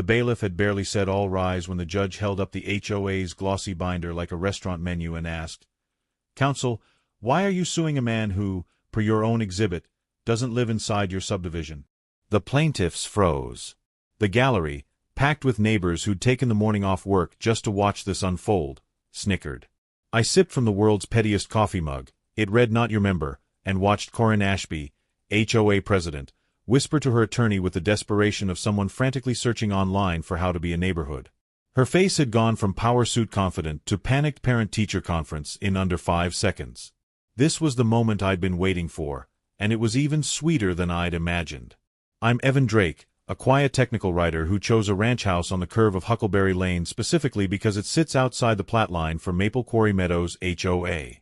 The bailiff had barely said all rise when the judge held up the HOA's glossy binder like a restaurant menu and asked, "Counsel, why are you suing a man who, per your own exhibit, doesn't live inside your subdivision?" The plaintiffs froze. The gallery, packed with neighbors who'd taken the morning off work just to watch this unfold, snickered. I sipped from the world's pettiest coffee mug, it read "Not your member," and watched Corinne Ashby, HOA president, whisper to her attorney with the desperation of someone frantically searching online for how to be a neighborhood. Her face had gone from power suit confident to panicked parent-teacher conference in under 5 seconds. This was the moment I'd been waiting for, and it was even sweeter than I'd imagined. I'm Evan Drake, a quiet technical writer who chose a ranch house on the curve of Huckleberry Lane specifically because it sits outside the plat line for Maple Quarry Meadows HOA.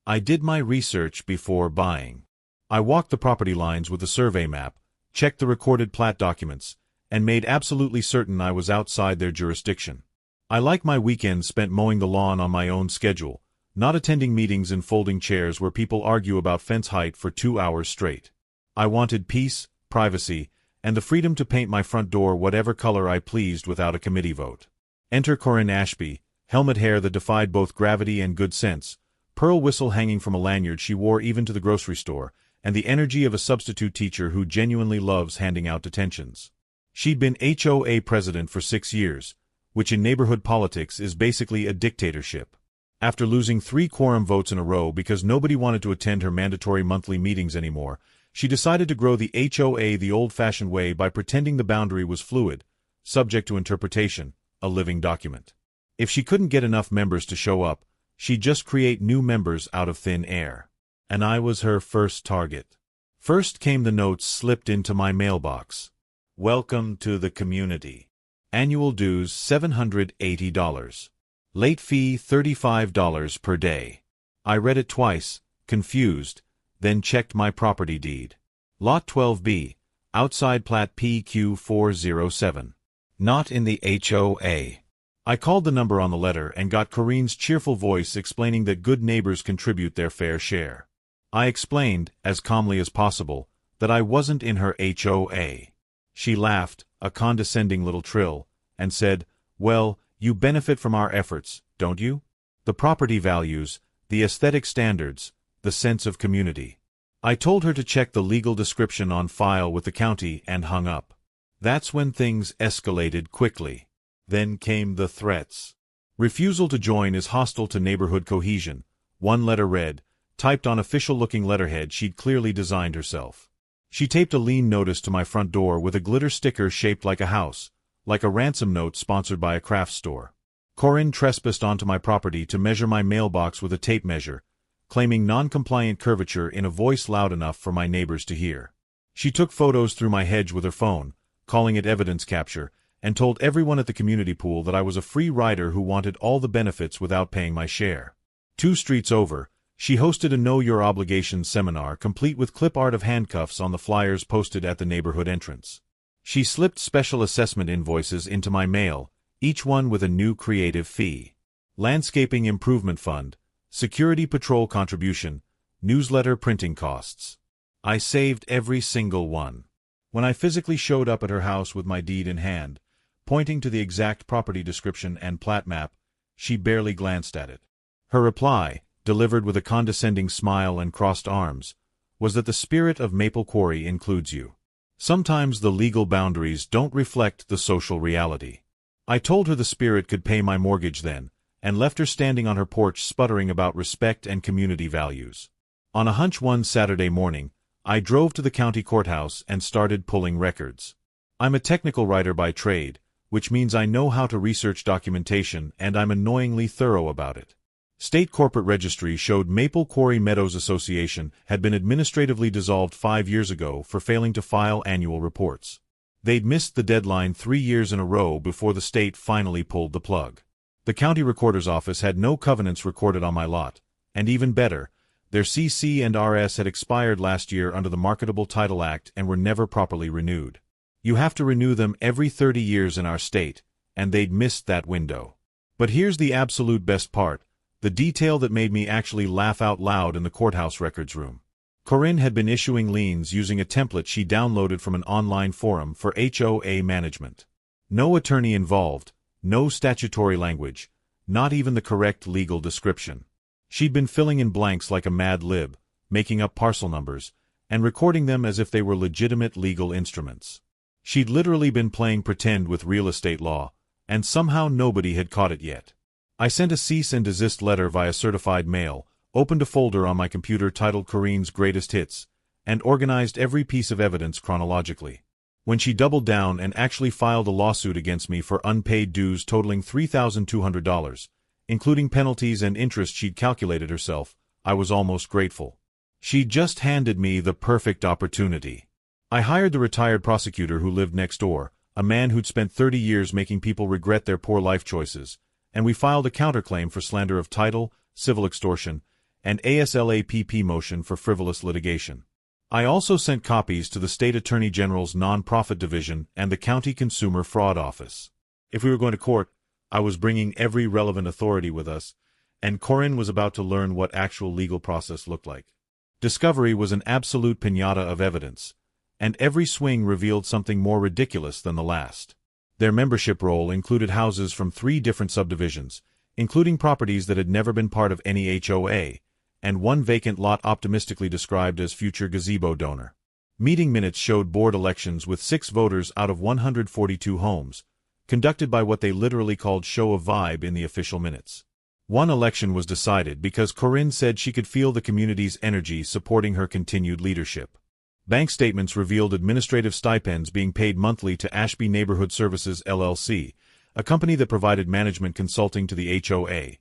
I did my research before buying. I walked the property lines with a survey map, checked the recorded plat documents, and made absolutely certain I was outside their jurisdiction. I like my weekends spent mowing the lawn on my own schedule, not attending meetings in folding chairs where people argue about fence height for 2 hours straight. I wanted peace, privacy, and the freedom to paint my front door whatever color I pleased without a committee vote. Enter Corinne Ashby, helmet hair that defied both gravity and good sense, pearl whistle hanging from a lanyard she wore even to the grocery store, and the energy of a substitute teacher who genuinely loves handing out detentions. She'd been HOA president for 6 years, which in neighborhood politics is basically a dictatorship. After losing 3 quorum votes in a row because nobody wanted to attend her mandatory monthly meetings anymore, she decided to grow the HOA the old-fashioned way by pretending the boundary was fluid, subject to interpretation, a living document. If she couldn't get enough members to show up, she'd just create new members out of thin air. And I was her first target. First came the notes slipped into my mailbox. Welcome to the community. Annual dues $780. Late fee $35 per day. I read it twice, confused, then checked my property deed. Lot 12B, outside plat PQ407. Not in the HOA. I called the number on the letter and got Corinne's cheerful voice explaining that good neighbors contribute their fair share. I explained, as calmly as possible, that I wasn't in her HOA. She laughed, a condescending little trill, and said, "Well, you benefit from our efforts, don't you? The property values, the aesthetic standards, the sense of community." I told her to check the legal description on file with the county and hung up. That's when things escalated quickly. Then came the threats. Refusal to join is hostile to neighborhood cohesion, one letter read, typed on official-looking letterhead she'd clearly designed herself. She taped a lien notice to my front door with a glitter sticker shaped like a house, like a ransom note sponsored by a craft store. Corinne trespassed onto my property to measure my mailbox with a tape measure, claiming non-compliant curvature in a voice loud enough for my neighbors to hear. She took photos through my hedge with her phone, calling it evidence capture, and told everyone at the community pool that I was a free rider who wanted all the benefits without paying my share. 2 streets over, she hosted a Know Your Obligations seminar complete with clip art of handcuffs on the flyers posted at the neighborhood entrance. She slipped special assessment invoices into my mail, each one with a new creative fee. Landscaping Improvement Fund, Security Patrol Contribution, Newsletter Printing Costs. I saved every single one. When I physically showed up at her house with my deed in hand, pointing to the exact property description and plat map, she barely glanced at it. Her reply, delivered with a condescending smile and crossed arms, was that the spirit of Maple Quarry includes you. Sometimes the legal boundaries don't reflect the social reality. I told her the spirit could pay my mortgage then, and left her standing on her porch sputtering about respect and community values. On a hunch one Saturday morning, I drove to the county courthouse and started pulling records. I'm a technical writer by trade, which means I know how to research documentation and I'm annoyingly thorough about it. State corporate registry showed Maple Quarry Meadows Association had been administratively dissolved 5 years ago for failing to file annual reports. They'd missed the deadline 3 years in a row before the state finally pulled the plug. The county recorder's office had no covenants recorded on my lot, and even better, their CC and RS had expired last year under the Marketable Title Act and were never properly renewed. You have to renew them every 30 years in our state, and they'd missed that window. But here's the absolute best part. The detail that made me actually laugh out loud in the courthouse records room. Corinne had been issuing liens using a template she downloaded from an online forum for HOA management. No attorney involved, no statutory language, not even the correct legal description. She'd been filling in blanks like a mad lib, making up parcel numbers, and recording them as if they were legitimate legal instruments. She'd literally been playing pretend with real estate law, and somehow nobody had caught it yet. I sent a cease and desist letter via certified mail, opened a folder on my computer titled Corinne's Greatest Hits, and organized every piece of evidence chronologically. When she doubled down and actually filed a lawsuit against me for unpaid dues totaling $3,200, including penalties and interest she'd calculated herself, I was almost grateful. She'd just handed me the perfect opportunity. I hired the retired prosecutor who lived next door, a man who'd spent 30 years making people regret their poor life choices, and we filed a counterclaim for slander of title, civil extortion, and ASLAPP motion for frivolous litigation. I also sent copies to the State Attorney General's Nonprofit Division and the County Consumer Fraud Office. If we were going to court, I was bringing every relevant authority with us, and Corinne was about to learn what actual legal process looked like. Discovery was an absolute piñata of evidence, and every swing revealed something more ridiculous than the last. Their membership roll included houses from 3 different subdivisions, including properties that had never been part of any HOA, and 1 vacant lot optimistically described as future gazebo donor. Meeting minutes showed board elections with 6 voters out of 142 homes, conducted by what they literally called show of vibe in the official minutes. One election was decided because Corinne said she could feel the community's energy supporting her continued leadership. Bank statements revealed administrative stipends being paid monthly to Ashby Neighborhood Services LLC, a company that provided management consulting to the HOA.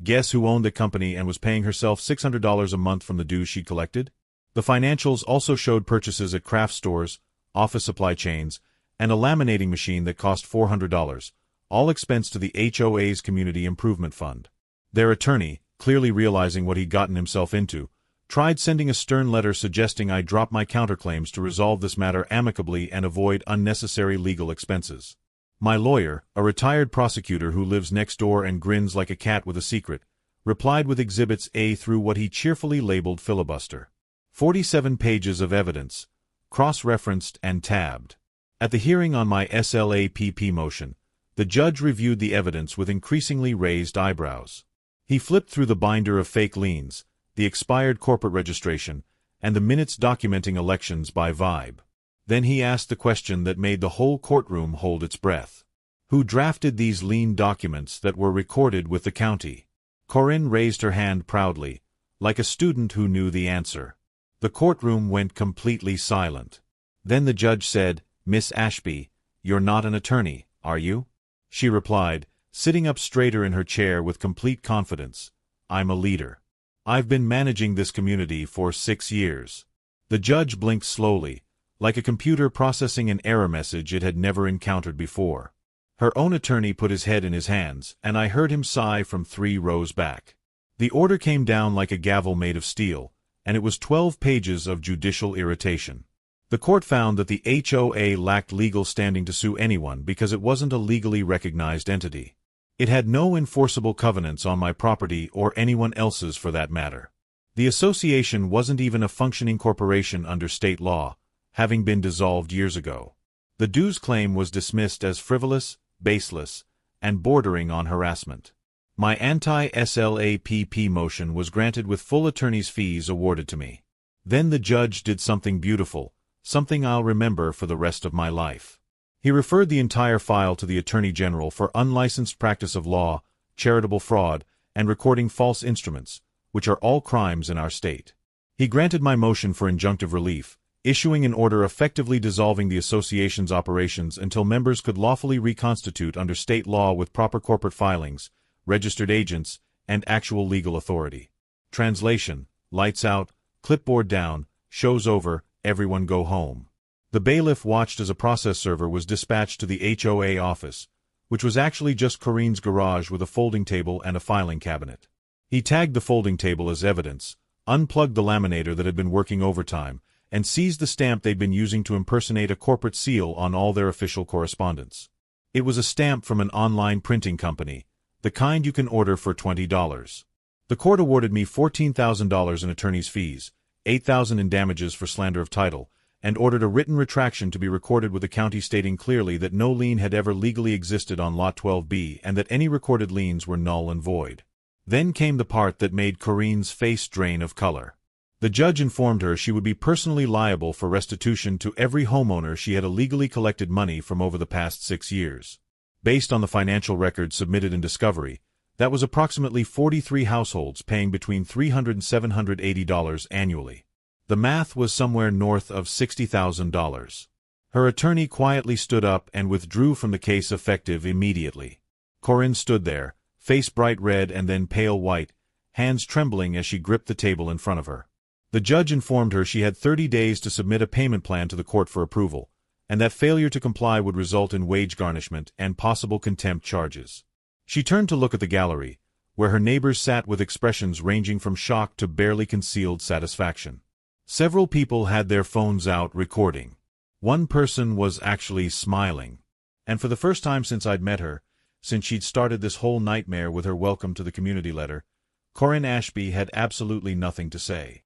Guess who owned the company and was paying herself $600 a month from the dues she collected? The financials also showed purchases at craft stores, office supply chains, and a laminating machine that cost $400, all expensed to the HOA's Community Improvement Fund. Their attorney, clearly realizing what he'd gotten himself into, tried sending a stern letter suggesting I drop my counterclaims to resolve this matter amicably and avoid unnecessary legal expenses. My lawyer, a retired prosecutor who lives next door and grins like a cat with a secret, replied with Exhibits A through what he cheerfully labeled filibuster. 47 pages of evidence, cross-referenced and tabbed. At the hearing on my SLAPP motion, the judge reviewed the evidence with increasingly raised eyebrows. He flipped through the binder of fake liens, the expired corporate registration, and the minutes documenting elections by vibe. Then he asked the question that made the whole courtroom hold its breath. Who drafted these lien documents that were recorded with the county? Corinne raised her hand proudly, like a student who knew the answer. The courtroom went completely silent. Then the judge said, "Miss Ashby, you're not an attorney, are you?" She replied, sitting up straighter in her chair with complete confidence, "I'm a leader. I've been managing this community for 6 years." The judge blinked slowly, like a computer processing an error message it had never encountered before. Her own attorney put his head in his hands, and I heard him sigh from 3 rows back. The order came down like a gavel made of steel, and it was 12 pages of judicial irritation. The court found that the HOA lacked legal standing to sue anyone because it wasn't a legally recognized entity. It had no enforceable covenants on my property or anyone else's for that matter. The association wasn't even a functioning corporation under state law, having been dissolved years ago. The dues claim was dismissed as frivolous, baseless, and bordering on harassment. My anti-SLAPP motion was granted with full attorney's fees awarded to me. Then the judge did something beautiful, something I'll remember for the rest of my life. He referred the entire file to the Attorney General for unlicensed practice of law, charitable fraud, and recording false instruments, which are all crimes in our state. He granted my motion for injunctive relief, issuing an order effectively dissolving the association's operations until members could lawfully reconstitute under state law with proper corporate filings, registered agents, and actual legal authority. Translation: lights out, clipboard down, show's over, everyone go home. The bailiff watched as a process server was dispatched to the HOA office, which was actually just Corinne's garage with a folding table and a filing cabinet. He tagged the folding table as evidence, unplugged the laminator that had been working overtime, and seized the stamp they'd been using to impersonate a corporate seal on all their official correspondence. It was a stamp from an online printing company, the kind you can order for $20. The court awarded me $14,000 in attorney's fees, $8,000 in damages for slander of title, and ordered a written retraction to be recorded with the county stating clearly that no lien had ever legally existed on Lot 12B and that any recorded liens were null and void. Then came the part that made Corinne's face drain of color. The judge informed her she would be personally liable for restitution to every homeowner she had illegally collected money from over the past 6 years. Based on the financial records submitted in discovery, that was approximately 43 households paying between $300 and $780 annually. The math was somewhere north of $60,000. Her attorney quietly stood up and withdrew from the case effective immediately. Corinne stood there, face bright red and then pale white, hands trembling as she gripped the table in front of her. The judge informed her she had 30 days to submit a payment plan to the court for approval, and that failure to comply would result in wage garnishment and possible contempt charges. She turned to look at the gallery, where her neighbors sat with expressions ranging from shock to barely concealed satisfaction. Several people had their phones out recording. One person was actually smiling. And for the first time since I'd met her, since she'd started this whole nightmare with her welcome to the community letter, Corinne Ashby had absolutely nothing to say.